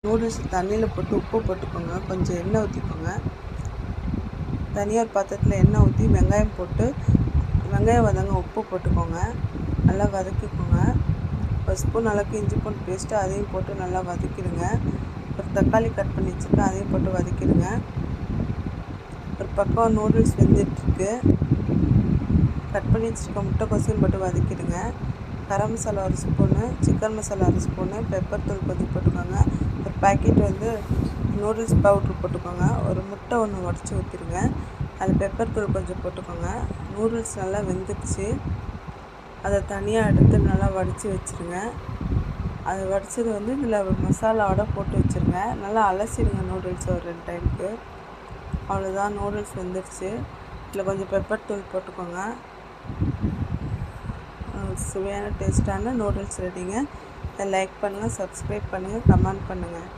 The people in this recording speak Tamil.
நூடுல்ஸ் தண்ணியில் போட்டு உப்பு போட்டுக்கோங்க, கொஞ்சம் எண்ணெய் ஊற்றிக்கோங்க. தனியாக ஒரு பாத்திரத்தில் எண்ணெய் ஊற்றி வெங்காயம் போட்டு வெங்காயம் வதங்க உப்பு போட்டுக்கோங்க, நல்லா வதக்கிக்கோங்க. ஒரு ஸ்பூன் அளவுக்கு இஞ்சி பூண்டு பேஸ்ட்டு அதையும் போட்டு நல்லா வதக்கிடுங்க. ஒரு தக்காளி கட் பண்ணி வச்சுருக்கேன், அதையும் போட்டு வதக்கிடுங்க. ஒரு பக்கம் நூடுல்ஸ் வெந்துட்டுருக்கு, கட் பண்ணி வச்சுருக்க முட்டைக்கோசையும் போட்டு வதக்கிடுங்க. கரம் மசாலா ஒரு ஸ்பூனு, சிக்கன் மசாலா ஒரு ஸ்பூனு, பெப்பர் தூள் கொஞ்சம் போட்டுக்கோங்க. ஒரு பாக்கெட் நூடுல்ஸ் பவுட்ரு போட்டுக்கோங்க. ஒரு முட்டை ஒன்று உடச்சி ஊற்றிடுங்க. அதில் பெப்பர் தூள் கொஞ்சம் போட்டுக்கோங்க. நூடுல்ஸ் நல்லா வெந்துடுச்சு, அதை தனியாக எடுத்து நல்லா வடித்து வச்சுருங்க. அது வடித்தது இதில் மசாலாவோட போட்டு வச்சுருங்க. நல்லா அலசிடுங்க நூடுல்ஸை ஒரு 2 டைமுக்கு. அவ்வளோதான், நூடுல்ஸ் வெந்துடுச்சு. இதில் கொஞ்சம் பெப்பர் தூள் போட்டுக்கோங்க. சுவையான டேஸ்ட்டான நூடுல்ஸ் ரெடிங்க. லைக் பண்ணுங்கள், சப்ஸ்கிரைப் பண்ணுங்கள், கமெண்ட் பண்ணுங்கள்.